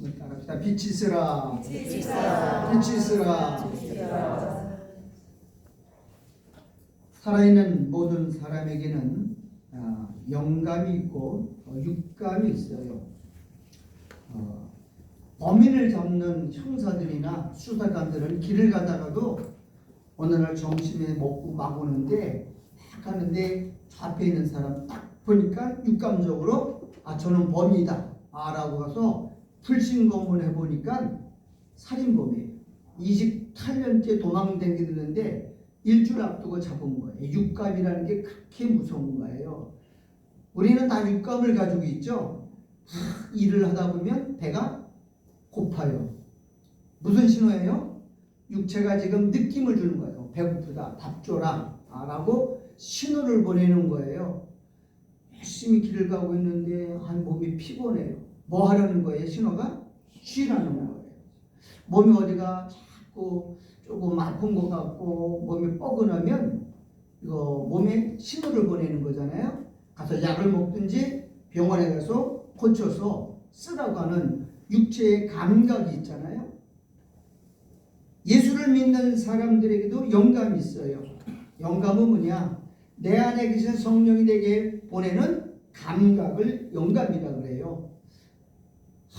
따라합시다. 빛이 있으라. 빛이 있으라. 빛이 있으라. 빛이 있으라. 살아있는 모든 사람에게는 영감이 있고 육감이 있어요. 범인을 잡는 형사들이나 수사관들은 길을 가다가도 어느 날 점심에 먹고 막 오는데 딱 가는데 저 앞에 있는 사람 딱 보니까 육감적으로 저는 범인이다 라고 가서 불신검문 해보니까 살인범이에요. 28년째 도망다니는데 일주일 앞두고 잡은 거예요. 육감이라는 게 그렇게 무서운 거예요. 우리는 다 육감을 가지고 있죠. 일을 하다 보면 배가 고파요. 무슨 신호예요? 육체가 지금 느낌을 주는 거예요. 배고프다, 밥 줘라 라고 신호를 보내는 거예요. 열심히 길을 가고 있는데 몸이 피곤해요. 뭐 하라는 거예요? 신호가 쉬라는 거예요. 몸이 어디가 자꾸 조금 아픈 것 같고 몸이 뻐근하면 이거 몸에 신호를 보내는 거잖아요. 가서 약을 먹든지 병원에 가서 고쳐서 쓰라고 하는 육체의 감각이 있잖아요. 예수를 믿는 사람들에게도 영감이 있어요. 영감은 뭐냐? 내 안에 계신 성령이 내게 보내는 감각을 영감이라 그래요.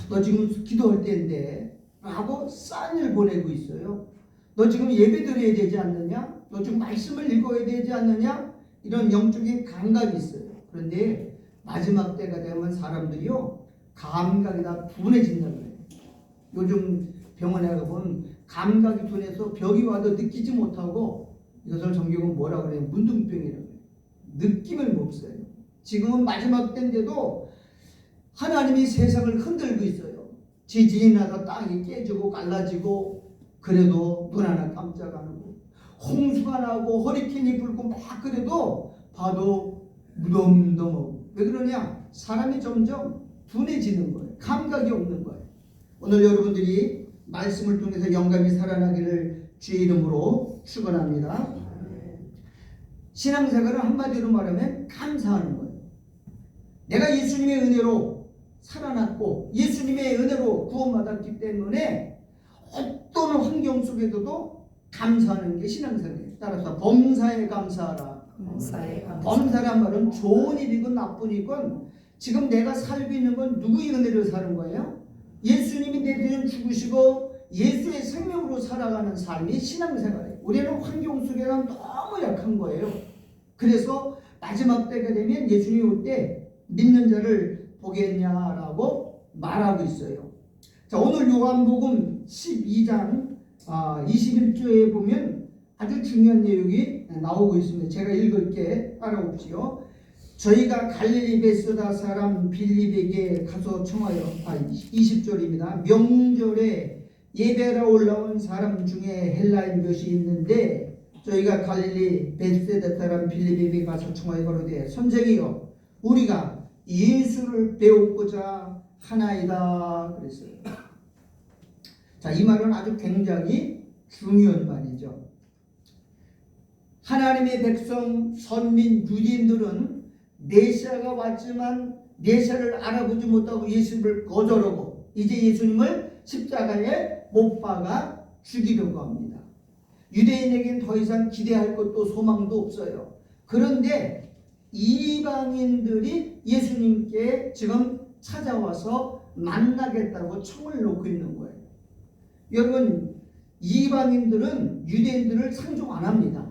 너 지금 기도할 때인데 라고 사인을 보내고 있어요. 너 지금 예배 드려야 되지 않느냐? 너 지금 말씀을 읽어야 되지 않느냐? 이런 영적인 감각이 있어요. 그런데 마지막 때가 되면 사람들이요 감각이 다 둔해진다고 해요. 요즘 병원에 가보면 감각이 둔해서 병이 와도 느끼지 못하고 이것을 성경은 뭐라 그래요? 문둥병이라고 해요. 느낌을 못 써요. 지금은 마지막 때인데도 하나님이 세상을 흔들고 있어요. 지진이 나서 땅이 깨지고 갈라지고 그래도 눈 하나 깜짝 안 하고 홍수가 나고 허리케인이 불고 막 그래도 봐도 무덤덤하고 왜 그러냐? 사람이 점점 둔해지는 거예요. 감각이 없는 거예요. 오늘 여러분들이 말씀을 통해서 영감이 살아나기를 주의 이름으로 축원합니다. 신앙생활은 한마디로 말하면 감사하는 거예요. 내가 예수님의 은혜로 살아났고 예수님의 은혜로 구원받았기 때문에 어떤 환경 속에서도 감사하는 게 신앙생활이에요. 따라서 범사에 감사하라. 범사란 말은 좋은 일이건 나쁜 일이건 지금 내가 살고 있는 건 누구의 은혜를 사는 거예요? 예수님이 내 대신 죽으시고 예수의 생명으로 살아가는 삶이 신앙생활이에요. 우리는 환경 속에는 너무 약한 거예요. 그래서 마지막 때가 되면 예수님이 올 때 믿는 자를 보겠냐라고 말하고 있어요. 자, 오늘 요한복음 12장 21조에 보면 아주 중요한 내용이 나오고 있습니다. 제가 읽을게 따라오십시오. 저희가 갈릴리 베스다 사람 빌립에게 가서 청하여 20절입니다. 명절에 예배하러 올라온 사람 중에 헬라인 몇이 있는데 저희가 갈릴리 베스다 사람 빌립에게 가서 청하여 가로되 선생이여 우리가 예수를 배우고자 하나이다 그랬어요. 자, 이 말은 아주 굉장히 중요한 말이죠. 하나님의 백성 선민 유대인들은 메시아가 왔지만 메시아를 알아보지 못하고 예수를 거절하고 이제 예수님을 십자가에 못 박아 죽이려고 합니다. 유대인에겐 더 이상 기대할 것도 소망도 없어요. 그런데 이방인들이 예수님께 지금 찾아와서 만나겠다고 청을 놓고 있는 거예요. 여러분, 이방인들은 유대인들을 상종 안 합니다.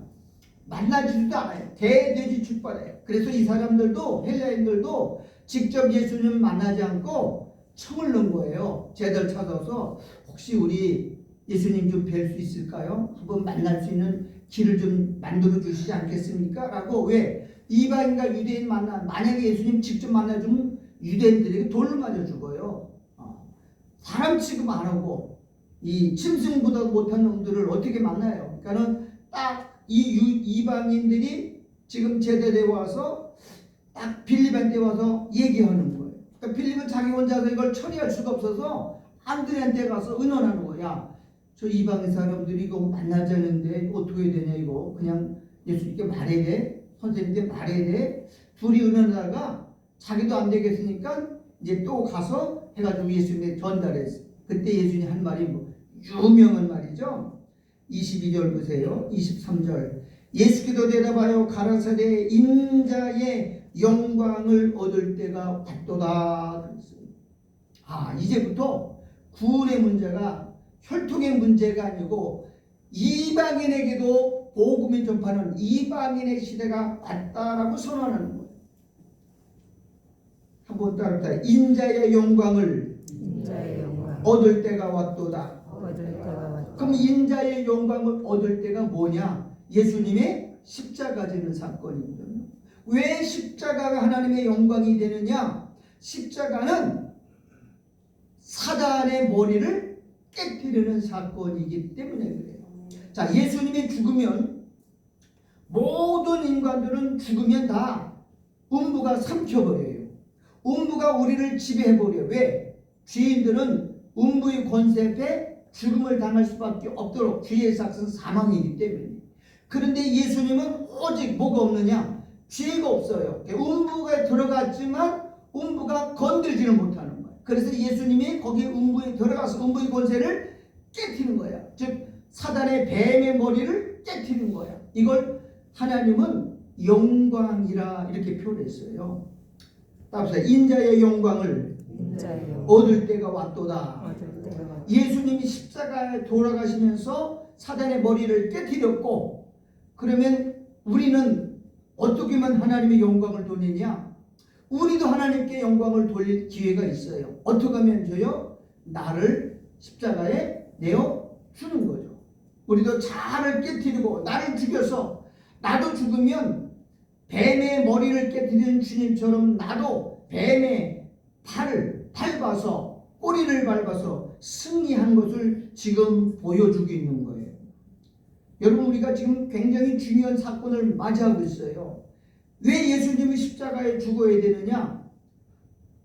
만나지도 않아요. 대돼지 축받아요. 그래서 이 사람들도 헬라인들도 직접 예수님을 만나지 않고 청을 넣은 거예요. 쟤들 찾아서 혹시 우리 예수님 좀 뵐 수 있을까요? 한번 만날 수 있는 길을 좀 만들어 주시지 않겠습니까? 라고. 왜? 이방인과 유대인 만약에 예수님 직접 만나주면 유대인들에게 돌을 맞아 죽어요. 사람 취급 안 하고 이 짐승보다 못한 놈들을 어떻게 만나요? 그러니까는 딱 이 이방인들이 지금 제대에 와서 딱 빌립한테 와서 얘기하는 거예요. 그러니까 빌립은 자기 혼자서 이걸 처리할 수가 없어서 안드레한테 가서 의논하는 거야. 저 이방인 사람들이 이거 만나자는데 어떻게 해야 되냐 이거 그냥 예수님께 말해야 돼? 선생님께 말해야 돼? 둘이 의논하다가 자기도 안 되겠으니까 이제 또 가서 해가지고 예수님이 전달했어요. 그때 예수님이 한 말이 뭐 유명한 말이죠. 22절 보세요. 23절 예수께서 대답하여 가라사대 인자의 영광을 얻을 때가 왔도다. 이제부터 구원의 문제가 혈통의 문제가 아니고 이방인에게도 복음을 전파하는 이방인의 시대가 왔다라고 선언하는 거예요. 한번 따라합시다. 인자의 영광을 얻을 때가 왔도다. 그럼 인자의 영광을 얻을 때가 뭐냐? 예수님의 십자가 지는 사건이거든요. 왜 십자가가 하나님의 영광이 되느냐? 십자가는 사단의 머리를 깨뜨리는 사건이기 때문에 그래요. 자, 예수님이 죽으면 모든 인간들은 죽으면 다 음부가 삼켜버려요. 음부가 우리를 지배해버려요. 왜? 죄인들은 음부의 권세 앞에 죽음을 당할 수밖에 없도록 죄의 삭은 사망이기 때문에. 그런데 예수님은 오직 뭐가 없느냐? 죄가 없어요. 음부가 들어갔지만 음부가 건들지는 못하는 거예요. 그래서 예수님이 거기 음부에 들어가서 음부의 권세를 깨트리는 거야. 즉 사단의 뱀의 머리를 깨트리는 거야. 이걸 하나님은 영광이라 이렇게 표현했어요. 따라서 인자의 영광을 얻을 때가 왔도다. 예수님이 십자가에 돌아가시면서 사단의 머리를 깨트렸고, 그러면 우리는 어떻게 하면 하나님의 영광을 돌리냐? 우리도 하나님께 영광을 돌릴 기회가 있어요. 어떻게 하면 줘요? 나를 십자가에 내어 주는 거죠. 우리도 자아를 깨트리고 나를 죽여서, 나도 죽으면 뱀의 머리를 깨트리는 주님처럼 나도 뱀의 발을 밟아서, 꼬리를 밟아서 승리한 것을 지금 보여주고 있는 거예요. 여러분, 우리가 지금 굉장히 중요한 사건을 맞이하고 있어요. 왜 예수님이 십자가에 죽어야 되느냐?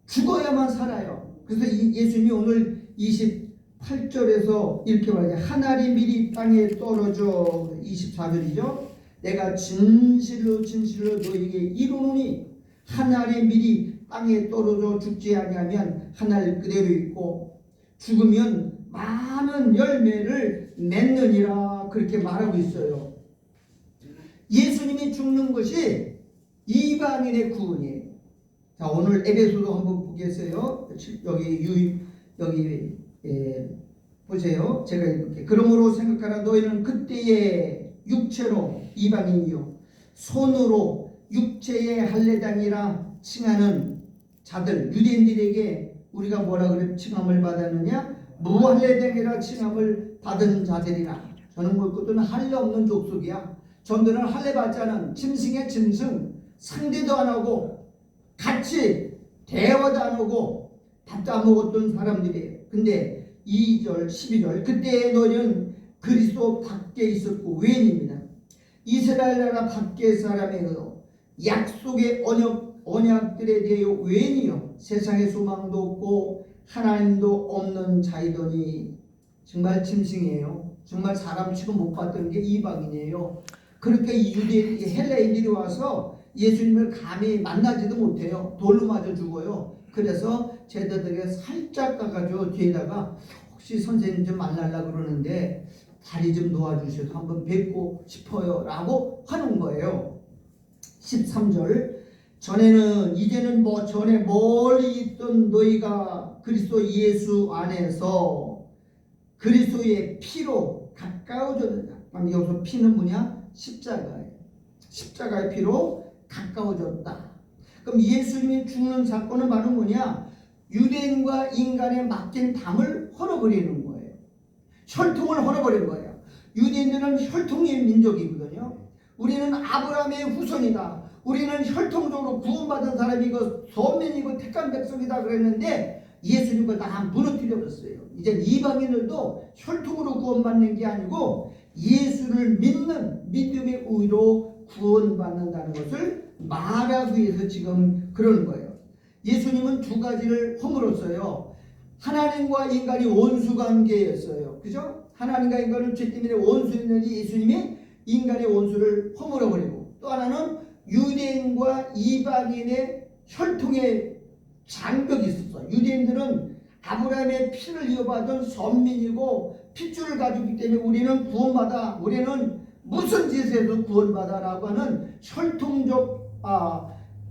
죽어야만 살아요. 그래서 예수님이 오늘 28절에서 이렇게 말해요. 한 알이 미리 땅에 떨어져, 24절이죠. 내가 진실로 진실로 너에게 이르노니 한 알이 미리 땅에 떨어져 죽지 아니하면 한 알 그대로 있고 죽으면 많은 열매를 맺느니라, 그렇게 말하고 있어요. 예수님이 죽는 것이 이방인의 구원이에요. 자, 오늘 에베소도 한번 보겠어요. 여기 보세요. 제가 읽을게요. 그러므로 생각하라. 너희는 그때의 육체로 이방인이요 손으로 육체의 할례당이라 칭하는 자들, 유대인들에게 우리가 뭐라 그래 칭함을 받았느냐? 무할례당이라 칭함을 받은 자들이라. 저는 그것들은 할례 없는 족속이야. 저들은 할례 받지 않은 짐승의 짐승, 상대도 안 하고 같이 대화도 안 하고 밥도 안 먹었던 사람들이에요. 근데 2절 12절 그때 너희는 그리스도 밖에 있었고 외인입니다. 이스라엘 나라 밖의 사람이요 약속의 언약들에 대하여 외인이요 세상에 소망도 없고 하나님도 없는 자이더니. 정말 짐승이에요. 정말 사람 취급 못 받던 게 이방인이에요. 그렇게 유대 헬라인들이 와서 예수님을 감히 만나지도 못해요. 돌로 맞아 죽어요. 그래서 제자들에게 살짝 가가지고 뒤에다가 혹시 선생님 좀 만나려고 그러는데 다리 좀 놓아주셔서 한번 뵙고 싶어요 라고 하는 거예요. 13절 이제는 전에 멀리 있던 너희가 그리스도 예수 안에서 그리스도의 피로 가까워졌느냐. 여기서 피는 뭐냐? 십자가예요. 십자가의 피로 가까워졌다. 그럼 예수님이 죽는 사건은 바로 뭐냐? 유대인과 인간에 맡긴 담을 헐어버리는 거예요. 혈통을 헐어버린 거예요. 유대인들은 혈통의 민족이거든요. 우리는 아브라함의 후손이다. 우리는 혈통적으로 구원받은 사람이고 선민이고 택한 백성이다 그랬는데 예수님 그걸 다 무너뜨려버렸어요. 이제 이방인들도 혈통으로 구원받는 게 아니고 예수를 믿는 믿음의 의로 구원받는다는 것을 말하기 위해서 지금 그러는 거예요. 예수님은 두 가지를 허물었어요. 하나님과 인간이 원수관계였어요. 그죠? 하나님과 인간은 죄 때문에 원수였는데 예수님이 인간의 원수를 허물어버리고, 또 하나는 유대인과 이방인의 혈통의 장벽이 있었어요. 유대인들은 아브라함의 피를 이어받은 선민이고 핏줄을 가지고 있기 때문에 우리는 구원받아, 우리는 무슨 짓에도 구원받아라고 하는 혈통적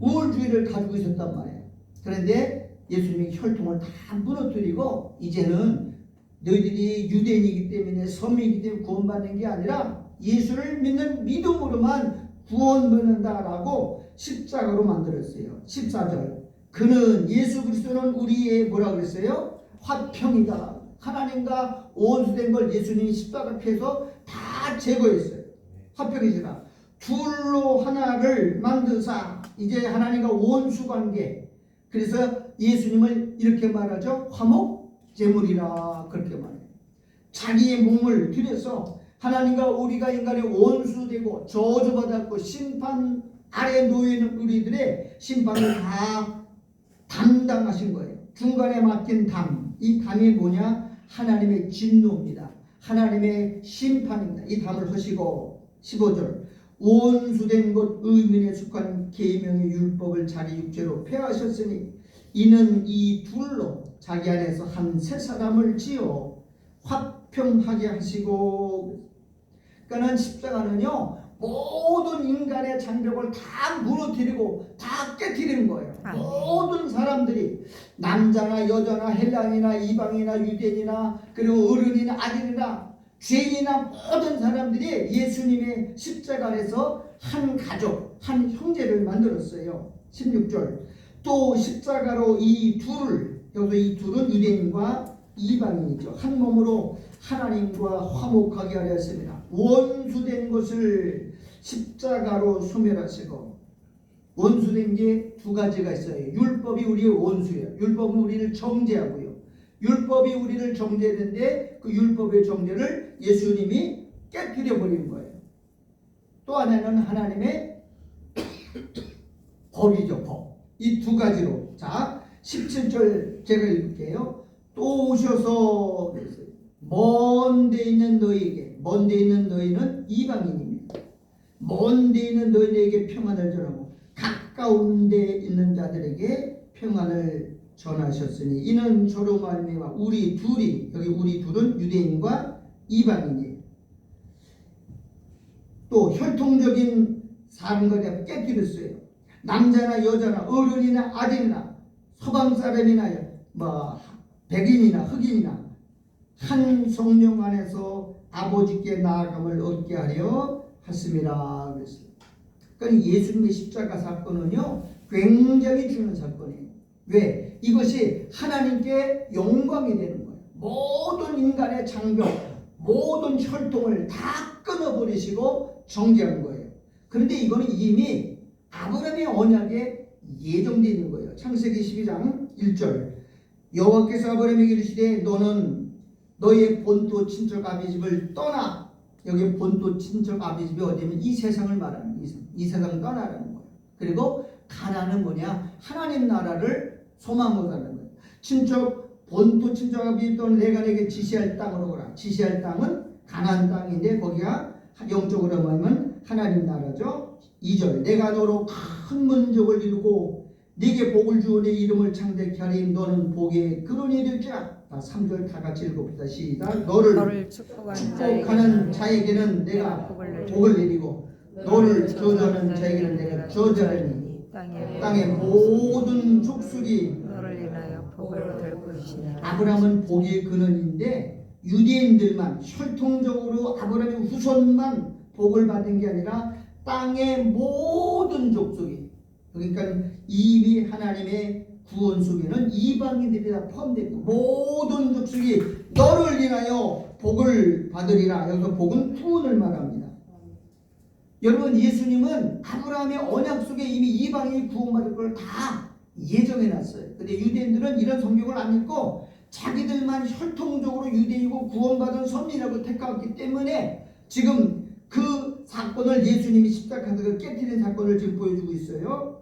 우월주의를 가지고 있었단 말이에요. 그런데 예수님이 혈통을 다 무너뜨리고 이제는 너희들이 유대인이기 때문에 선민이기 때문에 구원받는 게 아니라 예수를 믿는 믿음으로만 구원받는다라고 십자가로 만들었어요. 14절. 그는 예수 그리스도는 우리의 뭐라 그랬어요? 화평이다. 하나님과 원수된 걸 예수님이 십자가 피해서 다 제거했어요. 화평이시라. 둘로 하나를 만드사. 이제 하나님과 원수 관계. 그래서 예수님을 이렇게 말하죠. 화목 제물이라 그렇게 말해요. 자기의 몸을 들여서 하나님과 우리가 인간의 원수되고 저주받았고 심판 아래 놓여 있는 우리들의 심판을 다 담당하신 거예요. 중간에 맡긴 담. 이 담이 뭐냐? 하나님의 진노입니다. 하나님의 심판입니다. 이 담을 하시고 15절. 원수된 것 의민에 속한 계명의 율법을 자기 육체로 폐하셨으니 이는 이 둘로 자기 안에서 한 세 사람을 지어 화평하게 하시고. 그러니까 십자가는요 모든 인간의 장벽을 다 무너뜨리고 다 깨뜨리는 거예요. 모든 사람들이 남자나 여자나 헬라인이나 이방이나 유대인이나 그리고 어른이나 아들이나 죄인이나 모든 사람들이 예수님의 십자가 아래서 한 가족, 한 형제를 만들었어요. 16절. 또 십자가로 이 둘을, 여기서 이 둘은 유대인과 이방인이죠. 한 몸으로 하나님과 화목하게 하려 했습니다. 원수된 것을 십자가로 소멸하시고. 원수된 게 두 가지가 있어요. 율법이 우리의 원수예요. 율법은 우리를 정죄하고요. 율법이 우리를 정죄했는데 그 율법의 정죄를 예수님이 깨뜨려 버리는 거예요. 또 하나는 하나님의 법이죠. 법. 이 두 가지로. 자, 17절 제가 읽을게요. 또 오셔서 먼 데 있는 너희에게, 먼 데 있는 너희는 이방인입니다. 먼 데 있는 너희에게 평안을 전하고 가까운 데 있는 자들에게 평안을 전하셨으니 이는 저로 말미암아 우리 둘이, 여기 우리 둘은 유대인과 이방인이에요. 또 혈통적인 사람과 대해 깨뜨렸어요. 남자나 여자나 어른이나 아들이나 서방 사람이나 백인이나 흑인이나 한 성령 안에서 아버지께 나아감을 얻게 하려 하심이라 그랬어요. 그러니까 예수님의 십자가 사건은요 굉장히 중요한 사건이에요. 왜? 이것이 하나님께 영광이 되는 거예요. 모든 인간의 장벽, 모든 혈통을 다 끊어버리시고 정죄한 거예요. 그런데 이거는 이미 아브라함의 언약에 예정되어 있는 거예요. 창세기 12장 1절. 여호와께서 아브라함에게 이르시되 너는 너의 본토 친척 아비 집을 떠나. 여기 본토 친척 아비 집이 어디냐면 이 세상을 말하는 이 세상을 떠나라는 거예요. 그리고 가나안은 뭐냐? 하나님 나라를 소망으로 가는 거예요. 본토 친척 아비 집 또는 내가 내게 지시할 땅으로 오라. 지시할 땅은 가나안 땅인데 거기가 영적으로 말하면 하나님 나라죠. 2절. 내가 너로 큰 민족을 이루고 네게 복을 주어 내 이름을 창대케 하리. 너는 복의 근원이 될지라. 3절 다 같이 읽읍시다. 시작. 너를 축복하는 자에게는 내가 복을 내리고 너를 저주하는 자에게는 내가 저주하리니 땅의 모든 족속이 너를 인하여 복을 얻을 것이니라. 아브라함은 복의 근원인데 유대인들만 혈통적으로 아브라함의 후손만 복을 받은 게 아니라 땅의 모든 족속이, 그러니까 이미 하나님의 구원 속에는 이방인들이 다 포함되고 모든 족속이 너를 인하여 복을 받으리라. 여기서 복은 구원을 말합니다. 여러분 예수님은 아브라함의 언약 속에 이미 이방인이 구원받을 걸 다 예정해놨어요. 근데 유대인들은 이런 성경을 안 읽고 자기들만 혈통적으로 유대이고 구원받은 선민이라고 택하기 때문에 지금 그 사건을 예수님이 십자가에서 깨뜨린 사건을 지금 보여주고 있어요.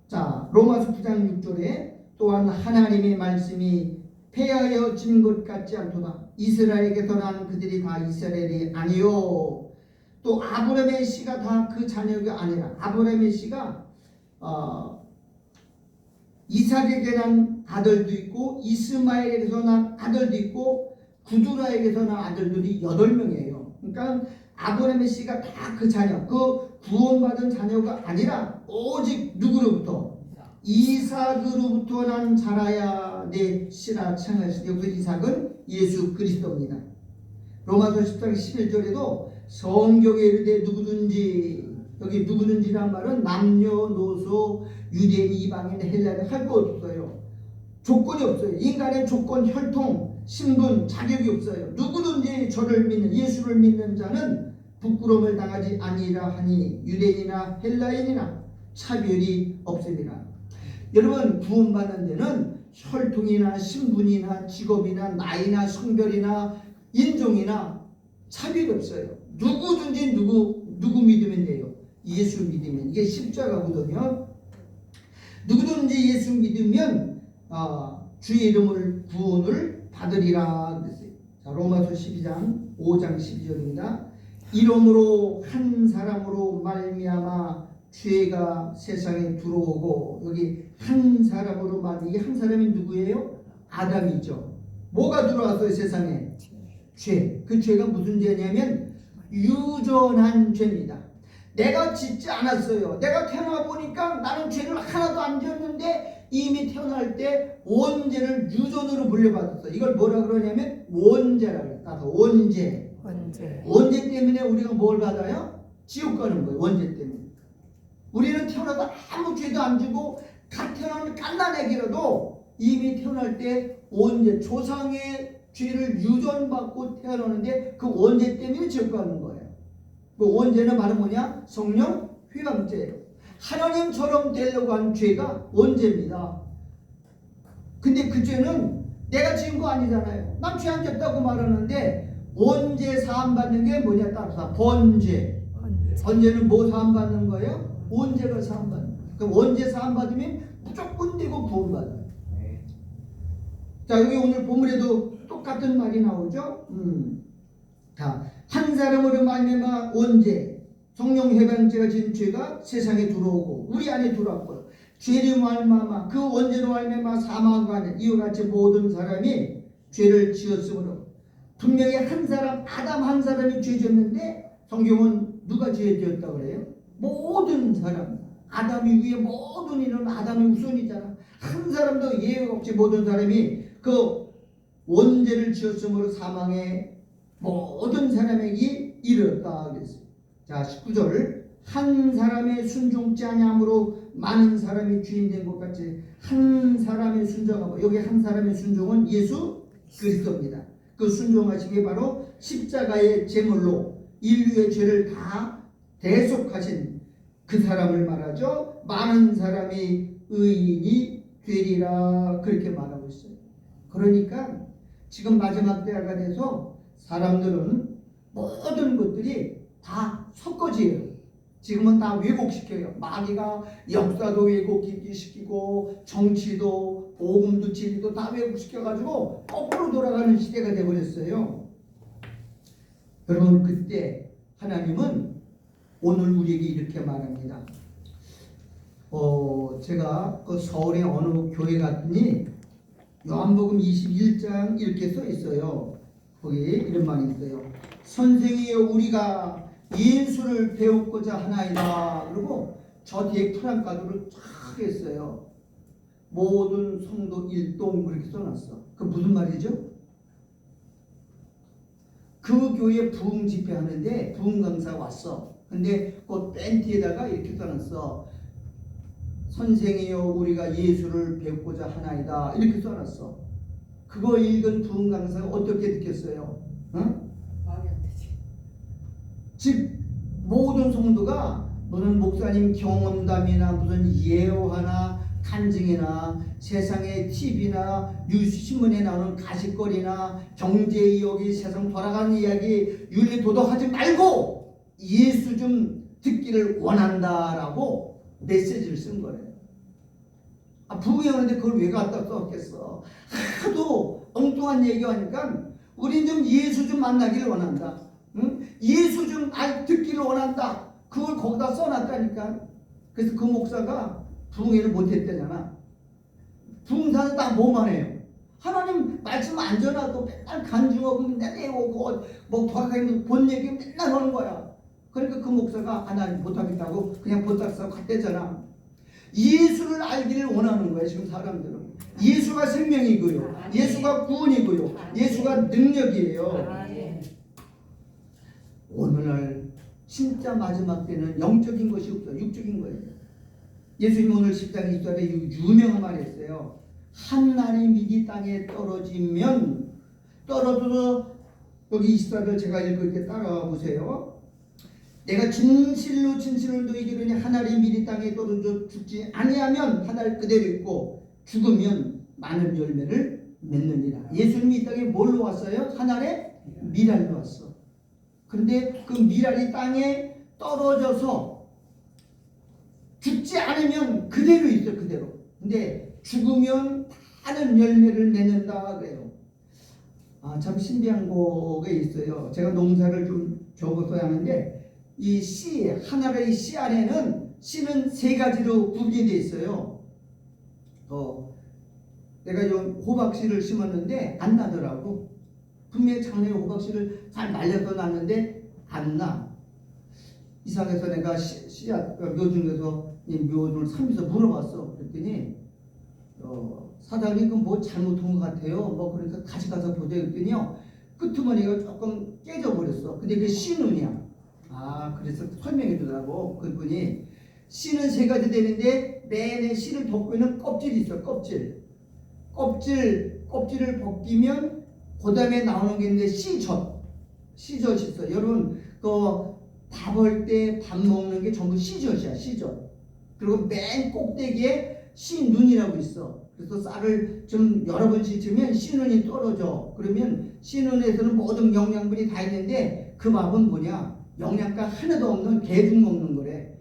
자, 로마서 9장 6절에 또한 하나님의 말씀이 폐하여진 것 같지 않도다. 이스라엘에게서 난 그들이 다 이스라엘이 아니요. 또 아브라함의 씨가 다 그 자녀가 아니라 아브라함의 씨가 이삭에게 난 아들도 있고 이스마엘에게서 난 아들도 있고 구두라에게서 난 아들들이 8명이에요. 그러니까 아브라함의 씨가 다 그 자녀, 그 구원받은 자녀가 아니라 오직 누구로부터? 이삭으로부터 난 자라야 내 씨라称하시죠. 그 이삭은 예수 그리스도입니다. 로마서 10장 11절에도 성경에 이르되 누구든지, 여기 누구든지란 말은 남녀노소 유대인 이방인 헬라인 할 거 없어요. 조건이 없어요. 인간의 조건, 혈통, 신분, 자격이 없어요. 누구든지 저를 믿는, 예수를 믿는 자는 부끄러움을 당하지 아니라 하니 유대인이나 헬라인이나 차별이 없습니다. 여러분, 구원받는 데는 혈통이나 신분이나 직업이나 나이나 성별이나 인종이나 차별이 없어요. 누구든지 누구 믿으면 돼요. 예수 믿으면. 이게 십자가거든요. 누구든지 예수 믿으면 주의 이름을 구원을 받으리라 그랬어요. 자, 로마서 12장 5장 12절입니다. 이러므로 한 사람으로 말미암아 죄가 세상에 들어오고, 여기 한 사람으로 이게 한 사람이 누구예요? 아담이죠. 뭐가 들어왔어요 세상에? 죄. 그 죄가 무슨 죄냐면 유전한 죄입니다. 내가 짓지 않았어요. 내가 태어나 보니까 나는 죄를 하나도 안 지었는데 이미 태어날 때 원죄를 유전으로 물려받았어요. 이걸 뭐라 그러냐면 원죄라고 해요. 따라서 원죄. 원죄 때문에 우리가 뭘 받아요? 지옥 가는 거예요. 원죄 때문에. 우리는 태어나도 아무 죄도 안 지고 갓 태어나는 갓난애기라도 이미 태어날 때 원죄, 조상의 죄를 유전받고 태어나는데 그 원죄 때문에 지옥 가는 거예요. 그 원죄는 바로 뭐냐? 성령 회방죄예요. 하나님처럼 되려고 한 죄가 원죄입니다. 근데 그 죄는 내가 지은 거 아니잖아요. 난 죄 안 졌다고 말하는데 원죄 사함 받는 게 뭐냐? 따라서 번죄. 번죄는 뭐 사함 받는 거예요? 원죄가 사함 받는 거예요. 그럼 원죄 사함 받으면 무조건 되고 구원 받아요. 자, 여기 오늘 본문에도 똑같은 말이 나오죠. 자, 한 사람으로 말미암아 원죄, 성령 회방죄가 지은 죄가 세상에 들어오고 우리 안에 들어왔고요. 죄로 말미암아 그 원죄로 말미암아 사망과 하는 이와 같이 모든 사람이 죄를 지었으므로, 분명히 한 사람, 아담 한 사람이 죄 지었는데 성경은 누가 죄 지었다고 그래요? 모든 사람. 아담이 위에 모든 일은 아담이 우선이잖아. 한 사람도 예외 없이 모든 사람이 그 원죄를 지었으므로 사망에 모든 사람에게 이르렀다 그랬어요. 자, 19절. 한 사람의 순종치 아니함으로 많은 사람이 주인된 것 같이 한 사람의 순종하고, 여기 한 사람의 순종은 예수 그리스도입니다. 그 순종하시기 바로 십자가의 제물로 인류의 죄를 다 대속하신 그 사람을 말하죠. 많은 사람이 의인이 되리라 그렇게 말하고 있어요. 그러니까 지금 마지막 때가 돼서 사람들은 모든 것들이 다 섞어져요. 지금은 다 왜곡시켜요. 마귀가 역사도 왜곡시키고 정치도 복음도 진리도 다 왜곡시켜가지고 거꾸로 돌아가는 시대가 되어버렸어요. 여러분, 그때 하나님은 오늘 우리에게 이렇게 말합니다. 제가 그 서울의 어느 교회 갔더니 요한복음 21장 이렇게 써 있어요. 거기 이런 말이 있어요. 선생이여 우리가 예수를 배우고자 하나이다. 그리고 저 뒤에 프랑카드를 쫙 했어요. 모든 성도 일동 그렇게 써놨어. 그 무슨 말이죠? 그 교회 부흥 집회 하는데 부흥 강사 왔어. 근데 그 팬티에다가 이렇게 써놨어. 선생이여 우리가 예수를 배우고자 하나이다. 이렇게 써놨어. 그거 읽은 부흥 강사가 어떻게 느꼈어요? 응? 마음이 안 되지. 즉 모든 성도가 무슨 목사님 경험담이나 무슨 예화나 간증이나 세상의 TV나 뉴스 신문에 나오는 가십거리나 경제 이야기, 세상 돌아가는 이야기, 윤리 도덕하지 말고 예수 좀 듣기를 원한다라고 메시지를 쓴 거예요. 부흥하는데 그걸 왜 갖다 썼겠어? 하도 엉뚱한 얘기하니까 우린 좀 예수 좀 만나기를 원한다. 응? 예수 좀 듣기를 원한다. 그걸 거기다 써놨다니까. 그래서 그 목사가 부흥회를 못했대잖아. 중사는 다 뭐만 해요? 하나님 말씀 안 전하고 맨날 간증하고 맨날 외우고 뭐 도와가면 본 얘기 맨날 하는 거야. 그러니까 그 목사가 하나님 못하겠다고 그냥 보따서 갔대잖아. 예수를 알기를 원하는 거야 지금 사람들은. 예수가 생명이고요, 예수가 구원이고요, 예수가 능력이에요. 오늘날 진짜 마지막 때는 영적인 것이 없어, 육적인 거예요. 예수님 오늘 10장 20절에 유명한 말 했어요. 한 날이 미리 땅에 떨어지면, 떨어져서 여기 24절 제가 읽을게 따라와 보세요. 내가 진실로 진실로 너희에게 이르노니 한 알이 미리 땅에 떨어져 죽지 아니하면 한 알 그대로 있고 죽으면 많은 열매를 맺느니라. 예수님이 이 땅에 뭘로 왔어요? 한 알의 밀알로 왔어. 그런데 그 밀알이 땅에 떨어져서 죽지 않으면 그대로 있어, 그대로. 근데 죽으면 많은 열매를 맺는다 그래요. 참 신비한 곡에 있어요. 제가 농사를 좀 적어서 하는데 이 씨, 하나의 씨 안에는 씨는 세 가지로 구분이 되어 있어요. 내가 좀 호박씨를 심었는데 안 나더라고. 분명히 작년에 호박씨를 잘 말려서 났는데 안 나. 이상해서 내가 씨앗 묘중에서 이 묘를 삼면서 물어봤어. 그랬더니 사장님 그 뭐 잘못한 것 같아요. 뭐 그러니까 다시 가서 보자 했더니요. 끄트머리가 조금 깨져버렸어. 근데 그게 씨눈이야. 그래서 설명해 주더라고. 그분이 씨는 세 가지 되는데 내내 씨를 덮고 있는 껍질이 있어. 껍질을 벗기면 그 다음에 나오는 게 있는데 씨젓이 있어. 여러분 밥 할 때 밥 먹는 게 전부 씨젓이야. 씨젓. 그리고 맨 꼭대기에 씨눈이라고 있어. 그래서 쌀을 좀 여러 번 씻으면 씨눈이 떨어져. 그러면 씨눈에서는 모든 영양분이 다 있는데 그 밥은 뭐냐? 영양가 하나도 없는 개죽 먹는 거래.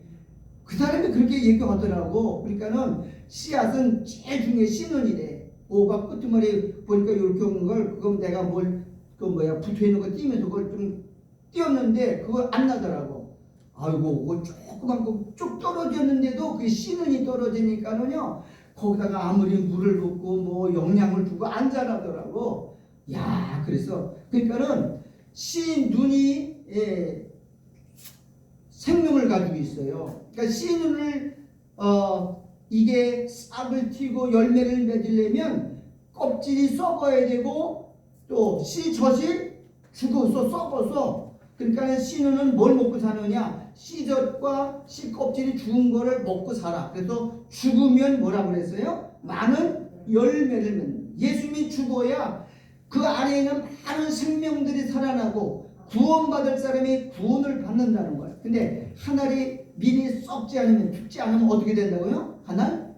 그 사람이 그렇게 얘기하더라고. 그러니까는 씨앗은 제일 중요해. 씨눈이래. 호박 끄트머리 보니까 이렇게 오는 걸, 그건 내가 붙어 있는 거 띄면서 그걸 좀 띄었는데 그거 안 나더라고. 아이고, 그거 조그만 거 쭉 떨어졌는데도 그 씨눈이 떨어지니까는요, 거기다가 아무리 물을 붓고 뭐 영양을 주고 안 자라더라고. 야, 그러니까는 씨눈이 생명을 가지고 있어요. 그러니까 씨눈을 이게 싹을 튀고 열매를 맺으려면 껍질이 썩어야 되고 또 씨젖이 죽어서 썩어서, 그러니까 씨눈은 뭘 먹고 사느냐? 씨젖과 씨껍질이 죽은 거를 먹고 살아. 그래서 죽으면 뭐라고 그랬어요? 많은 열매를 맺는. 예수님이 죽어야 그 안에 있는 많은 생명들이 살아나고 구원받을 사람이 구원을 받는다는 거예요. 근데 한 알이 미리 썩지 않으면, 죽지 않으면 어떻게 된다고요? 한 알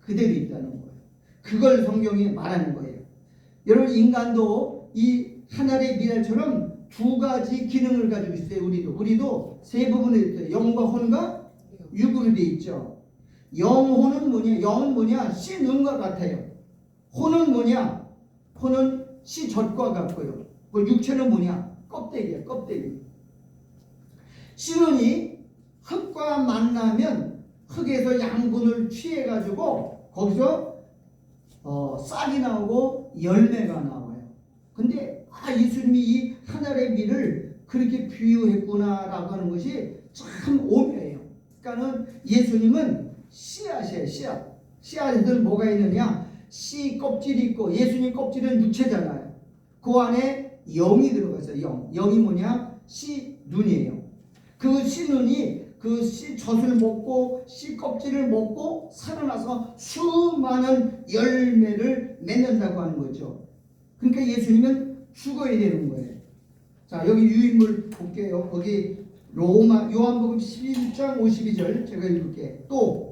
그대로 있다는 거예요. 그걸 성경이 말하는 거예요. 여러분, 인간도 이 한 알의 밀알처럼 두 가지 기능을 가지고 있어요. 우리도 세 부분이 있어요. 영과 혼과 육으로 되어 있죠. 영혼은 뭐냐? 영은 뭐냐? 씨눈과 같아요. 혼은 뭐냐? 혼은 씨젖과 같고요. 그 육체는 뭐냐? 껍데기야, 껍데기. 씨눈이 흙과 만나면 흙에서 양분을 취해가지고 거기서 싹이 나오고 열매가 나와요. 근데 예수님이 이 하늘의 밀을 그렇게 비유했구나라고 하는 것이 참 오묘해요. 그러니까는 예수님은 씨앗이에요. 씨앗에는 뭐가 있느냐? 씨 껍질이 있고, 예수님 껍질은 육체잖아요. 그 안에 영이 들어가 있어요. 영이 뭐냐? 씨 눈이에요. 그 씨 눈이 그 씨 젖을 먹고 씨 껍질을 먹고 살아나서 수많은 열매를 맺는다고 하는 거죠. 그러니까 예수님은 죽어야 되는 거예요. 자, 여기 유인물 볼게요. 거기 요한복음 11장 52절 제가 읽을게. 또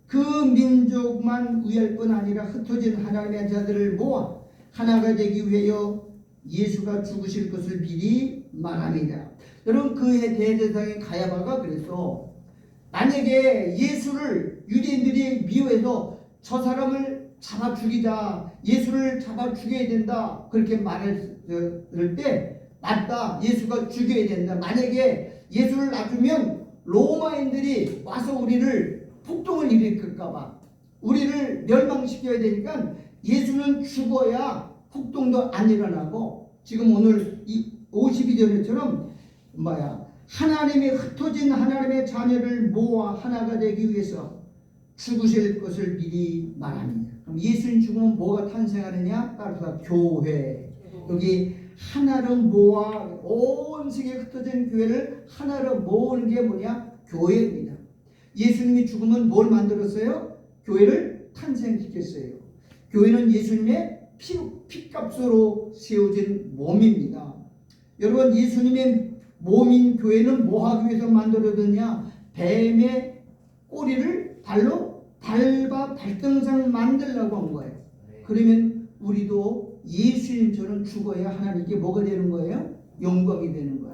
그 민족만 위할 뿐 아니라 흩어진 하나님의 자들을 모아 하나가 되기 위하여 예수가 죽으실 것을 미리 말합니다. 여러분, 그의 대제사장인 가야바가 그래서 만약에 예수를 유대인들이 미워해서 저 사람을 잡아 죽이자, 예수를 잡아 죽여야 된다, 그렇게 말을 때 맞다, 예수가 죽여야 된다. 만약에 예수를 놔두면 로마인들이 와서 우리를 폭동을 일으킬까봐, 우리를 멸망시켜야 되니까 예수는 죽어야 폭동도 안 일어나고, 지금 오늘 이 52절처럼 하나님의 흩어진 하나님의 자녀를 모아 하나가 되기 위해서 죽으실 것을 미리 말합니다. 그럼 예수님 죽으면 뭐가 탄생하느냐? 따라서 교회. 여기 하나로 모아 온 세계에 흩어진 교회를 하나로 모으는 게 뭐냐? 교회입니다. 예수님이 죽으면 뭘 만들었어요? 교회를 탄생시켰어요. 교회는 예수님의 피값으로 세워진 몸입니다. 여러분, 예수님의 몸인 교회는 뭐 하기 위해서 만들어졌냐? 뱀의 꼬리를 발로 밟아 발등상 만들려고 한 거예요. 그러면 우리도 예수님처럼 죽어야 하나님께 뭐가 되는 거예요? 영광이 되는 거예요.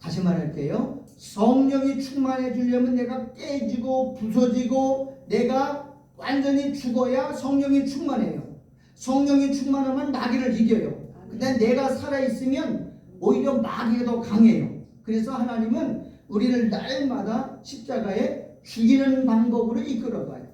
다시 말할게요. 성령이 충만해 주려면 내가 깨지고 부서지고 내가 완전히 죽어야 성령이 충만해요. 성령이 충만하면 마귀를 이겨요. 근데 내가 살아있으면 오히려 마귀가 더 강해요. 그래서 하나님은 우리를 날마다 십자가에 죽이는 방법으로 이끌어가요.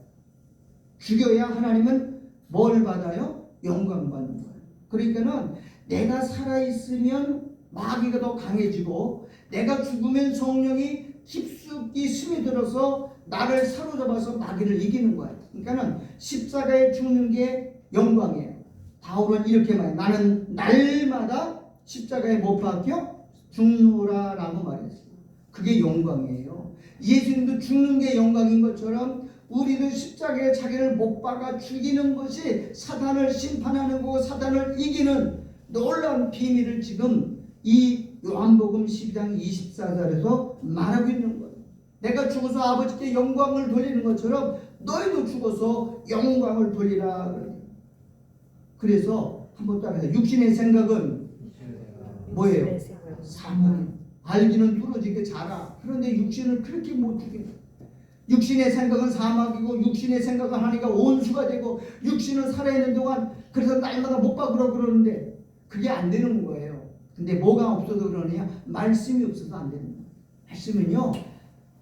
죽여야 하나님은 뭘 받아요? 영광 받는 거예요. 그러니까는 내가 살아있으면 마귀가 더 강해지고 내가 죽으면 성령이 깊숙이 스며들어서 나를 사로잡아서 마귀를 이기는 거예요. 그러니까는 십자가에 죽는 게 영광이에요. 바울은 이렇게 말해요. 나는 날마다 십자가에 못 박혀 죽노라 라고 말했어요. 그게 영광이에요. 예수님도 죽는 게 영광인 것처럼 우리도 십자가에 자기를 못 박아 죽이는 것이 사단을 심판하는 거고 사단을 이기는 놀라운 비밀을 지금 이 요한복음 12장 24절에서 말하고 있는 거예요. 내가 죽어서 아버지께 영광을 돌리는 것처럼 너희도 죽어서 영광을 돌리라. 그래서 한번 따라해서 육신의 생각은 뭐예요? 사망. 알기는 뚫어지게 자라. 그런데 육신을 그렇게 못 죽이는. 육신의 생각은 사망이고 육신의 생각은 하니까 온수가 되고 육신은 살아있는 동안 그래서 날마다 못 박으라고 그러는데 그게 안 되는 거예요. 근데 뭐가 없어서 그러느냐? 말씀이 없어서 안 되는 거예요. 말씀은요,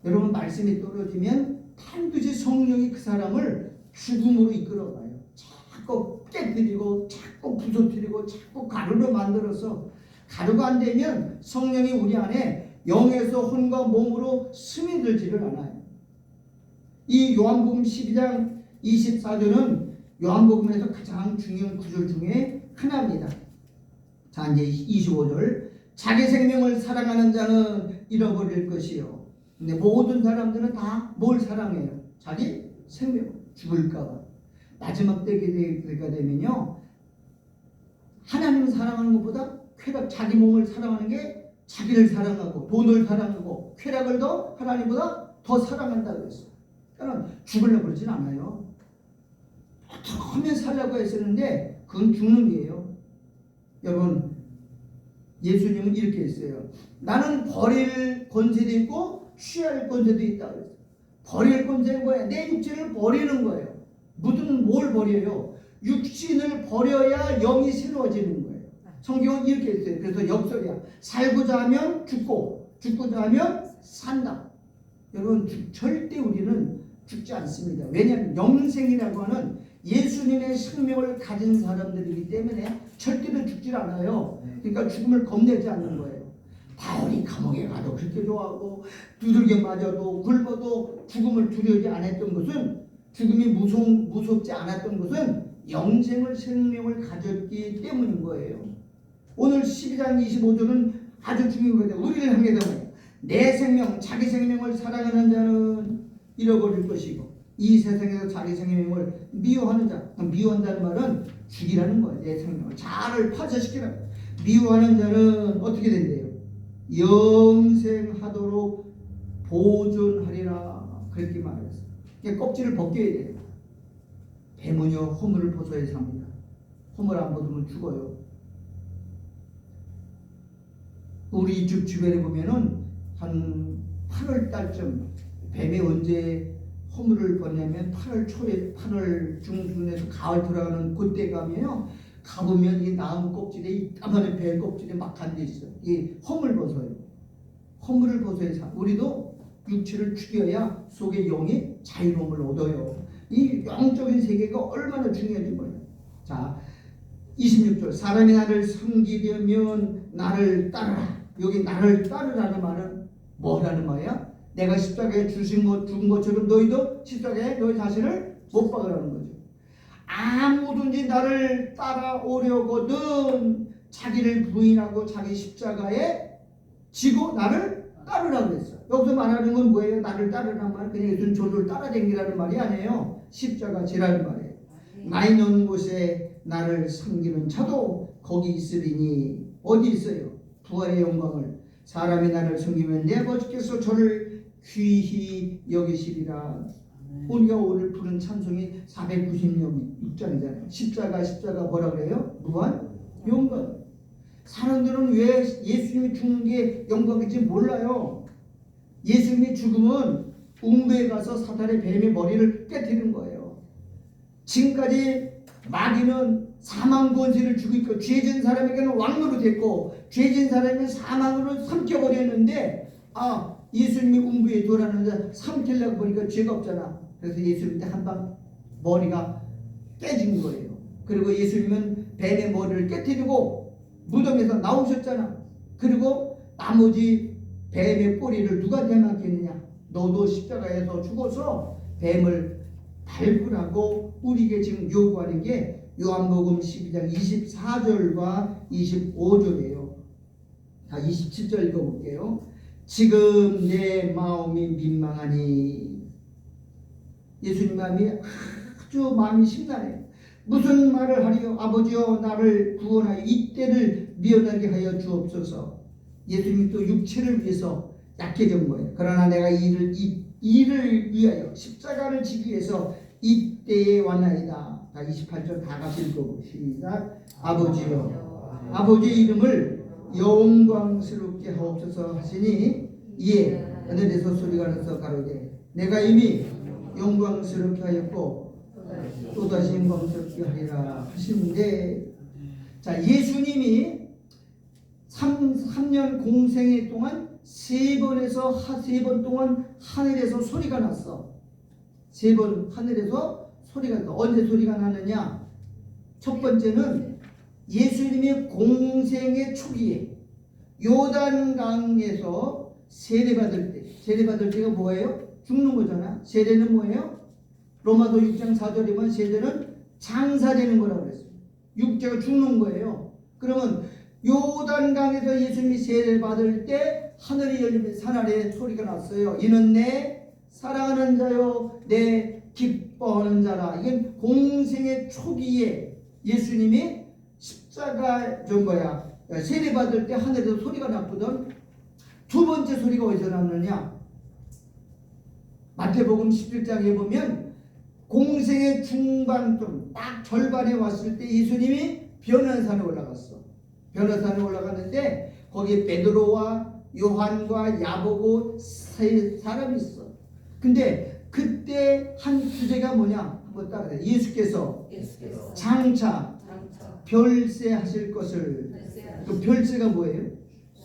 여러분 말씀이 떨어지면 반드시 성령이 그 사람을 죽음으로 이끌어가요. 자꾸 깨뜨리고 자꾸 부서뜨리고 자꾸 가루로 만들어서 가루가 안 되면 성령이 우리 안에 영에서 혼과 몸으로 스며들지를 않아요. 이 요한복음 12장 24절은 요한복음에서 가장 중요한 구절 중에 하나입니다. 자, 이제 25절. 자기 생명을 사랑하는 자는 잃어버릴 것이요. 근데 모든 사람들은 다 뭘 사랑해요? 자기 생명. 죽을까봐. 마지막 때가 되면요, 하나님을 사랑하는 것보다 쾌락, 자기 몸을 사랑하는 게 자기를 사랑하고 돈을 사랑하고 쾌락을 더 하나님보다 더 사랑한다고 그랬어요. 그러니까 죽으려고 그러진 않아요. 어떻게 하면 살려고 했었는데 그건 죽는 게예요. 여러분, 예수님은 이렇게 했어요. 나는 버릴 권세도 있고 취할 권세도 있다 그랬어요. 버릴 권세는 뭐예요? 내 육체를 버리는 거예요. 무슨 뭘 버려요? 육신을 버려야 영이 새로워지는 거예요. 성경은 이렇게 했어요. 그래서 역설이야. 살고자 하면 죽고 죽고자 하면 산다. 여러분, 절대 우리는 죽지 않습니다. 왜냐하면 영생이라고 하는 예수님의 생명을 가진 사람들이기 때문에 절대로 죽질 않아요. 그러니까 죽음을 겁내지 않는 거예요. 바울이 감옥에 가도 그렇게 좋아하고 두들겨 맞아도 굴어도 죽음을 두려워하지 않았던 것은, 죽음이 무섭지 않았던 것은 영생을 생명을 가졌기 때문인 거예요. 오늘 12장 25절은 아주 중요한 거예요. 우리를 향해 되면 내 생명, 자기 생명을 사랑하는 자는 잃어버릴 것이고 이 세상에서 자기 생명을 미워하는 자, 미워한다는 말은 죽이라는 거예요. 내 생명을 자아를 파쇄시키라. 미워하는 자는 어떻게 된대요? 영생하도록 보존하리라. 그렇게 말했어요. 껍질을 벗겨야 돼요. 뱀은요, 허물을 벗어야 삽니다. 허물 안 벗으면 죽어요. 우리 집 주변에 보면은 한 8월 달쯤 뱀이 언제 허물을 벗냐면 8월 초에, 8월 중순에서 가을 들어가는 그때 가면요, 가보면 이 나무 껍질에 이따만한 뱀 껍질에 막 간데 있어요. 이 허물 벗어요. 허물을 벗어야 사. 우리도 육체를 죽여야 속에 영이 자유로움을 얻어요. 이 영적인 세계가 얼마나 중요한지 몰라요. 자, 26절 사람이 나를 섬기려면 나를 따르라. 여기 나를 따르라는 말은 뭐라는 말이야? 내가 십자가에 죽은 것처럼 너희도 십자가에 너희 자신을 못 박으라는 거죠. 아무든지 나를 따라오려거든 자기를 부인하고 자기 십자가에 지고 나를 따르라고 했어요. 여기서 말하는 건 뭐예요? 나를 따르라는 말 그냥 요즘 졸졸 따라다니라는 말이 아니에요. 십자가 지라는 말이에요. 많이 놓은 곳에 나를 섬기는 자도 거기 있으리니 어디 있어요? 부활의 영광을 사람이 나를 섬기면 내 아버지께서 저를 귀히 여기시리라. 우리가 오늘 부른 찬송이 496장이잖아요. 십자가 뭐라고 그래요? 무한 영광. 사람들은 왜 예수님이 죽는 게 영광인지 몰라요. 예수님이 죽으면 웅배에 가서 사탄의 뱀의 머리를 깨뜨리는 거예요. 지금까지 마귀는 사망 권세를 주고 있고 죄진 사람에게는 왕노로 됐고 죄진 사람은 사망으로 삼켜버렸는데 예수님이 웅배에 돌아가는데 삼키려고 보니까 죄가 없잖아. 그래서 예수님한테 한 방 머리가 깨진 거예요. 그리고 예수님은 뱀의 머리를 깨뜨리고 무덤에서 나오셨잖아. 그리고 나머지 뱀의 꼬리를 누구한테 맡겼느냐? 너도 십자가에서 죽어서 뱀을 발굴하고 우리에게 지금 요구하는 게 요한복음 12장 24절과 25절이에요. 27절 읽어볼게요. 지금 내 마음이 민망하니 예수님 마음이 심란해요. 무슨 말을 하리요? 아버지여 나를 구원하여 이때를 미련하게 하여 주옵소서. 예수님이 또 육체를 위해서 약해진 거예요. 그러나 내가 이 일을 위하여 십자가를 지기 위해서 이때에 왔나이다. 28절 다 같이 읽어보고 시작. 아버지여 아버지의 이름을 영광스럽게 하옵소서 하시니 이에 하늘에서 소리가 나서 가로되 내가 이미 영광스럽게 하였고 또다시 영광스럽게 하리라 하시는데, 자, 예수님이 3년 공생애 동안 세 번 동안 하늘에서 소리가 났어. 3번 하늘에서 소리가 났어. 언제 소리가 나느냐? 첫 번째는 예수님의 공생의 초기에 요단강에서 세례받을 때. 세례받을 때가 뭐예요? 죽는 거잖아. 세례는 뭐예요? 로마서 6장 4절이면 세례는 장사되는 거라고 그랬어요. 육체가 죽는 거예요. 그러면 요단강에서 예수님이 세례를 받을 때 하늘이 열리면서 산하에 소리가 났어요. 이는 내 사랑하는 자요 내 기뻐하는 자라. 이건 공생의 초기에 예수님이 십자가 준 거야. 세례 받을 때 하늘에서 소리가 났거든. 두 번째 소리가 어디서 났느냐? 마태복음 11장에 보면 공생의 중반쯤 딱 절반에 왔을 때 예수님이 변화산에 올라갔어. 변화산에 올라갔는데 거기에 베드로와 요한과 야고보 세 사람이 있어. 근데 그때 한 주제가 뭐냐? 한번 따라해. 예수께서 장차 별세 하실 것을. 그 별세가 뭐예요?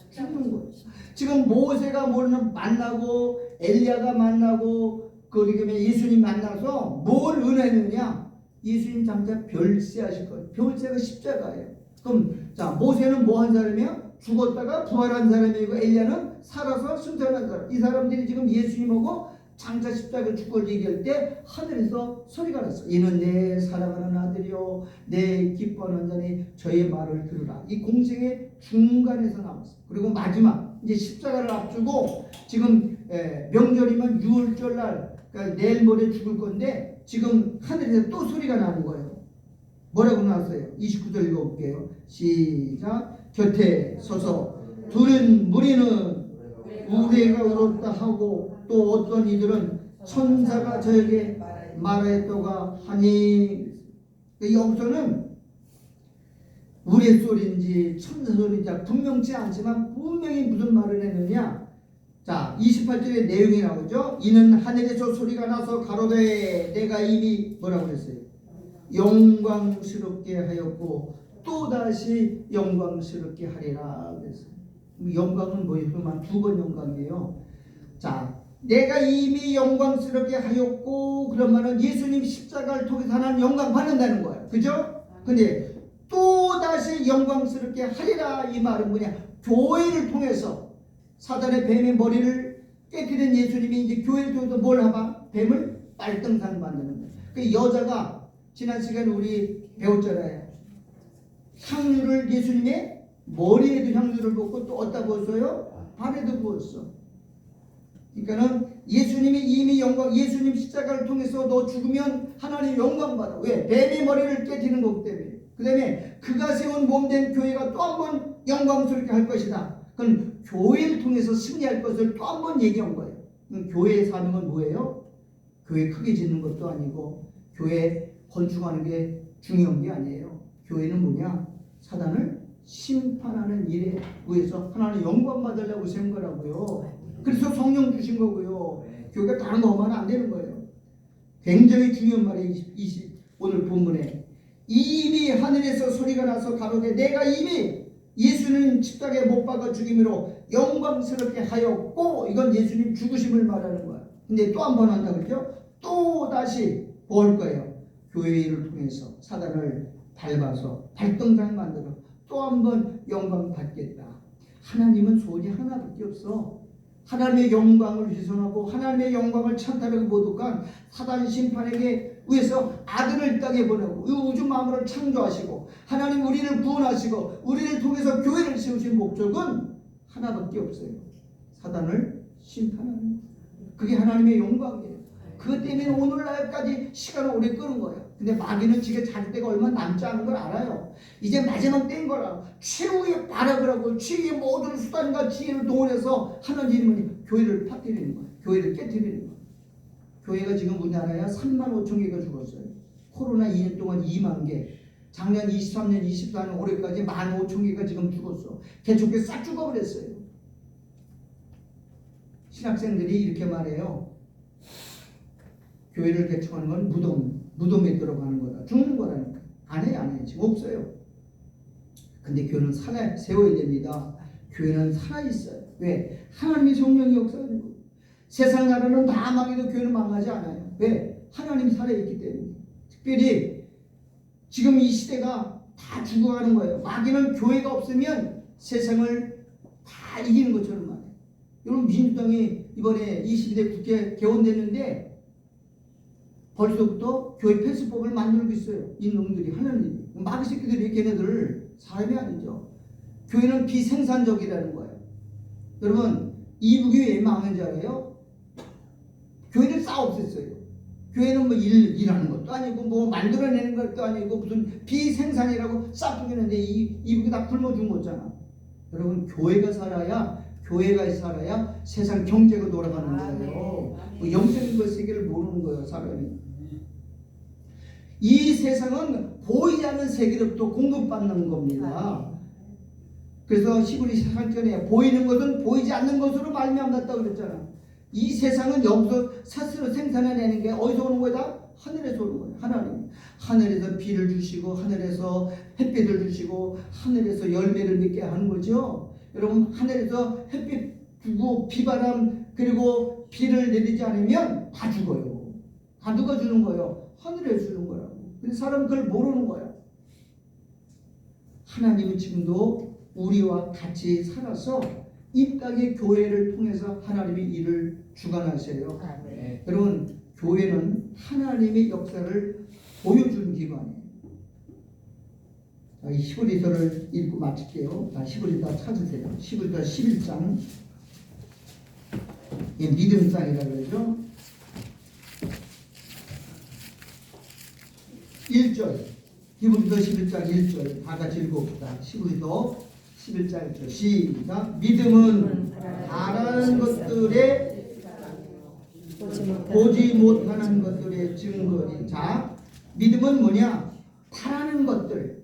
죽는 거예요. 지금 모세가 만나고 엘리야가 만나고 그러면 예수님 만나서 뭘 은혜느냐? 예수님 장차 별세 하실 거예요. 별세가 십자가예요. 그럼 자, 모세는 뭐 한 사람이야? 죽었다가 부활한 사람이고 엘리야는 살아서 승천한 사람. 이 사람들이 지금 예수님하고 장차 십자가 죽을 얘기할 때 하늘에서 소리가 났어. 이는 내 사랑하는 아들이요 내 기뻐하는 자니 저의 말을 들으라. 이 공생의 중간에서 나왔어. 그리고 마지막 이제 십자가를 앞두고 지금 명절이면 6월절 날, 그러니까 내일 모레 죽을 건데 지금 하늘에서 또 소리가 나는 거예요. 뭐라고 나왔어요? 29절 읽어볼게요. 시작. 곁에 서서 둘은 무리는 우리가 울었다 하고 또 어떤 이들은 천사가 저에게 말하였다가 하니, 여기서는 우레소리인지 천사 소리인지 분명치 않지만 분명히 무슨 말을 했느냐? 자, 28절의 내용이 나오죠. 이는 하늘에서 소리가 나서 가로되 내가 이미 뭐라고 했어요? 영광스럽게 하였고 또다시 영광스럽게 하리라 그랬어요. 영광은 뭐예요? 그만 두 번 영광이에요. 자, 내가 이미 영광스럽게 하였고, 그러면은 예수님 십자가를 통해서 하나님 영광 받는다는 거예요. 그죠? 근데 또 다시 영광스럽게 하리라, 이 말은 뭐냐? 교회를 통해서 사단의 뱀의 머리를 깨뜨린 예수님이 이제 교회를 통해서 뭘 하봐? 뱀을 빨등상 만드는 거예요. 그 여자가 지난 시간에 우리 배웠잖아요. 향유를 예수님의 머리에도 향유를 붓고 또 어디다 부었어요? 발에도 부었어. 그러니까는 예수님이 이미 영광, 예수님 십자가를 통해서 너 죽으면 하나님 영광 받아. 왜? 뱀의 머리를 깨뜨리는 거기 때문에. 그 다음에 그가 세운 몸된 교회가 또 한 번 영광스럽게 할 것이다. 그건 교회를 통해서 승리할 것을 또 한 번 얘기한 거예요. 교회의 사명은 뭐예요? 교회 크게 짓는 것도 아니고 교회 건축하는 게 중요한 게 아니에요. 교회는 뭐냐? 사단을 심판하는 일에 의해서 하나님 영광 받으려고 세운 거라고요. 그래서 성령 주신 거고요. 교회가 다른 거 하면 안 되는 거예요. 굉장히 중요한 말이 오늘 본문에 이미 하늘에서 소리가 나서 가로되 내가 이미 예수님 십자가에 못 박아 죽임으로 영광스럽게 하였고, 이건 예수님 죽으심을 말하는 거야. 근데 또 한 번 한다 그랬죠? 또 다시 뭐 할 거예요? 교회를 통해서 사단을 밟아서 발등상 만들어 또 한 번 영광 받겠다. 하나님은 소원이 하나밖에 없어. 하나님의 영광을 훼손하고 하나님의 영광을 찬탈하고 모독한 사단 심판에게 위해서 아들을 이 땅에 보내고 이 우주 만물을 창조하시고 하나님 우리를 구원하시고 우리를 통해서 교회를 세우신 목적은 하나밖에 없어요. 사단을 심판하는 거예요. 그게 하나님의 영광이에요. 그것 때문에 오늘날까지 시간을 오래 끄는 거예요. 근데 마귀는 지가 자기 때가 얼마 남지 않은 걸 알아요. 이제 마지막 때인 거라. 최후의 발악을 하고 최후의 모든 수단과 지혜를 동원해서 하는 일이 뭐니? 교회를 파뜨리는 거예요. 교회를 깨뜨리는 거예요. 교회가 지금 우리나라에 3만 5천 개가 죽었어요. 코로나 2년 동안 2만 개. 작년 23년, 24년 올해까지 1만 5천 개가 지금 죽었어. 개척교 싹 죽어버렸어요. 신학생들이 이렇게 말해요. 교회를 개척하는 건 무덤에 들어가는 거다. 죽는 거라니까. 안 해. 지금 없어요. 근데 교회는 세워야 됩니다. 교회는 살아있어요. 왜? 하나님의 성령이 역사하는 거예요. 세상 나라는 다 망해도 교회는 망하지 않아요. 왜? 하나님이 살아있기 때문에. 특별히 지금 이 시대가 다 죽어가는 거예요. 마귀는 교회가 없으면 세상을 다 이기는 것처럼 말해요. 여러분, 민주당이 이번에 22대 국회 개원됐는데 벌써부터 교회 폐쇄법을 만들고 있어요. 이놈들이 하는 일이. 마귀 새끼들이 걔네들 사람이 아니죠. 교회는 비생산적이라는 거예요. 여러분, 이북이 왜 망한 줄 알아요? 교회를 싹 없앴어요. 교회는 뭐 일하는 것도 아니고 뭐 만들어내는 것도 아니고 무슨 비생산이라고 싹 죽이는데 이북이 다 굶어 죽은 거잖아. 여러분, 교회가 살아야 세상 경제가 돌아가는 거예요. 뭐 영적인 것 세계를 모르는 거예요, 사람이. 이 세상은 보이지 않는 세계로부터 공급받는 겁니다. 그래서 시브리 8절에 보이는 것은 보이지 않는 것으로 말미암았다고 그랬잖아. 이 세상은 여기서 스스로 생산해내는 게 어디서 오는 거다? 하늘에서 오는 거예요. 하나님. 하늘에서 비를 주시고 하늘에서 햇빛을 주시고 하늘에서 열매를 맺게 하는 거죠. 여러분, 하늘에서 햇빛 주고 비바람 그리고 비를 내리지 않으면 다 죽어요. 다 누가 주는 거예요? 하늘에서 주는 거라고. 근데 사람은 그걸 모르는 거야. 하나님은 지금도 우리와 같이 살아서 이 땅의 교회를 통해서 하나님의 일을 주관하세요. 네. 여러분, 교회는 하나님의 역사를 보여주는 기관이에요. 자, 이 히브리서를 읽고 마칠게요. 자, 히브리서 찾으세요. 히브리서 11장. 이게 믿음장이라고 그러죠. 1절. 히브리서 11장 1절. 다 같이 읽어봅시다. 히브리서 11장 1절. 시작. 믿음은 바라는 것들에 보지 못하는 것들의 증거니. 자, 믿음은 뭐냐? 바라는 것들.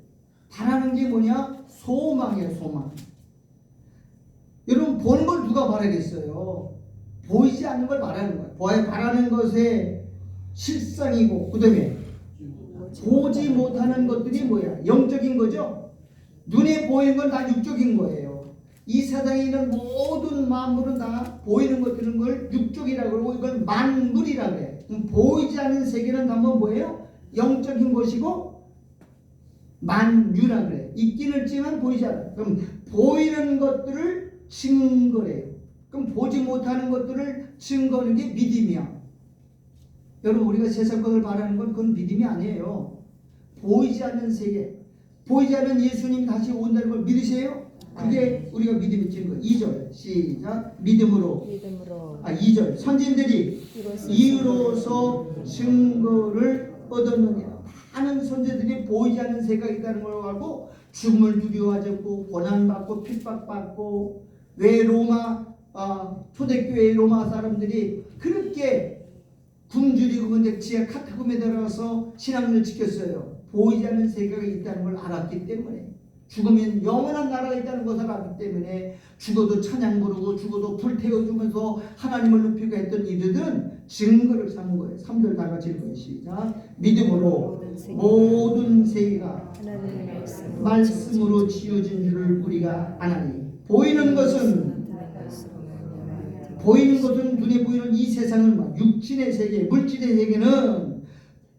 바라는 게 뭐냐? 소망이에요, 소망. 여러분, 보는 걸 누가 바라겠어요? 보이지 않는 걸 바라는 거예요. 바라는 것의 실상이고, 그 다음에 보지 못하는 것들이 뭐야? 영적인 거죠? 눈에 보이는 건 다 육적인 거예요. 이 세상에 있는 모든 만물은 다 보이는 것 드는 걸 육족이라고 그러고 이걸 만물이라고 해. 그럼 보이지 않는 세계는 한번 뭐예요? 영적인 것이고 만유라고 그래. 있기는 있지만 보이지 않아. 그럼 보이는 것들을 증거래요. 그럼 보지 못하는 것들을 증거하는 게 믿음이야. 여러분 우리가 세상 것을 바라는 건 그건 믿음이 아니에요. 보이지 않는 세계, 보이지 않는 예수님 다시 온다는 걸 믿으세요? 그게 우리가 믿음의 증거. 2절 시작. 믿음으로 2절 선진들이 이로써 증거를 얻었느니라. 많은 선지들이 보이지 않는 세계가 있다는 걸 알고 죽음을 두려워하고 고난받고 핍박받고 왜 로마 초대교회 로마 사람들이 그렇게 굶주리고 근데 지하 카타콤에 들어가서 신앙을 지켰어요. 보이지 않는 세계가 있다는 걸 알았기 때문에 죽으면 영원한 나라가 있다는 것을 알았기 때문에 죽어도 찬양 부르고 죽어도 불태워주면서 하나님을 높이고 했던 이들은 증거를 삼은 거예요. 3절 다 같이 읽어요. 시작. 믿음으로 모든 세계가 말씀으로 지어진 줄을 우리가 아나니 보이는 것은 눈에 보이는 이 세상은 육신의 세계, 물질의 세계는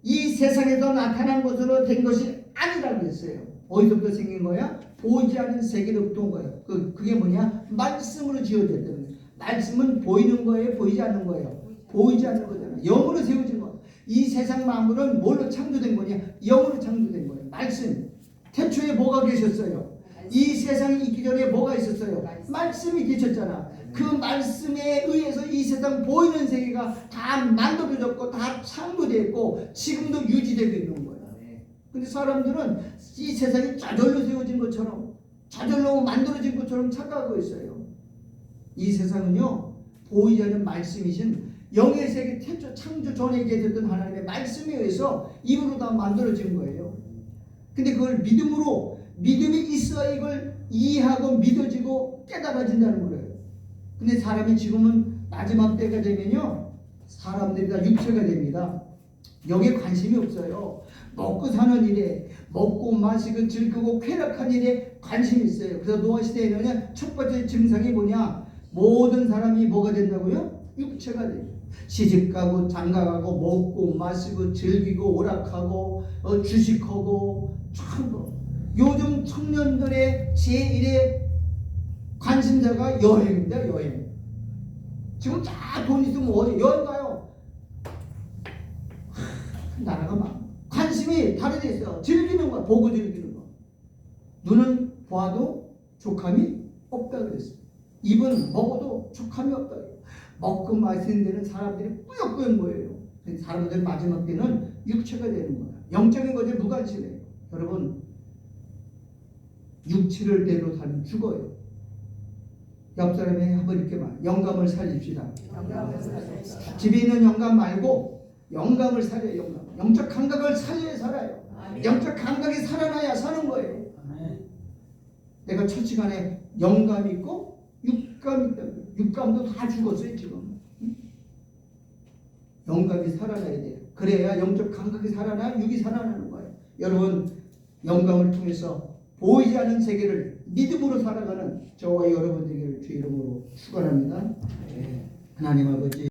이 세상에서 나타난 것으로 된 것이 아니라고 했어요. 어디서부터 생긴 거야? 보이지 않는 세계로부터 온 거예요. 그게 뭐냐? 말씀으로 지어졌다는 거예요. 말씀은 보이는 거예요? 보이지 않는 거예요? 보이지 않는 거잖아요. 영으로 세워진 거예요. 이 세상 만물은 뭘로 창조된 거냐? 영으로 창조된 거예요. 말씀. 태초에 뭐가 계셨어요? 이 세상이 있기 전에 뭐가 있었어요? 말씀이 계셨잖아. 그 말씀에 의해서 이 세상 보이는 세계가 다 만들어졌고 다 창조됐고 지금도 유지되고 있는 거예요. 근데 사람들은 이 세상이 저절로 세워진 것처럼 저절로 만들어진 것처럼 착각하고 있어요. 이 세상은요 보이지 않는 말씀이신 영의 세계 태초 창조 전에 계셨던 하나님의 말씀에 의해서 입으로 다 만들어진 거예요. 근데 그걸 믿음이 있어야 이걸 이해하고 믿어지고 깨달아진다는 거예요. 근데 사람이 지금은 마지막 때가 되면요 사람들이 다 육체가 됩니다. 여기에 관심이 없어요. 먹고 사는 일에 먹고 마시고 즐기고 쾌락한 일에 관심이 있어요. 그래서 노아 시대에는 첫 번째 증상이 뭐냐? 모든 사람이 뭐가 된다고요? 육체가 돼요. 시집가고 장가가고 먹고 마시고 즐기고 오락하고 주식하고 참 요즘 청년들의 제1의 관심사가 여행입니다. 여행. 지금 다 돈 있으면 어디 여행 가요. 나라가 막 관심이 다른 데 있어. 즐기는 거야. 보고 즐기는 거. 눈은 봐도 족함이 없다 그랬어요. 입은 먹어도 족함이 없다. 먹고 마시는 데는 사람들이 꾸역꾸역 모여요. 사람들 마지막 때는 육체가 되는 거야. 영적인 것에 무관심해요. 여러분 육체를 대로 살면 죽어요. 옆 사람이 한번 이렇게 말. 영감을 살립시다. 집에 있는 영감 말고 영감을 살려요. 영적 감각을 살려야 살아요. 영적 감각이 살아나야 사는 거예요. 내가 첫 시간에 영감이 있고 육감이 있다. 육감도 다 죽었어요 지금. 영감이 살아나야 돼요. 그래야 영적 감각이 살아나 육이 살아나는 거예요. 여러분 영감을 통해서 보이지 않는 세계를 믿음으로 살아가는 저와 여러분 되기를 주 이름으로 축원합니다. 하나님 아버지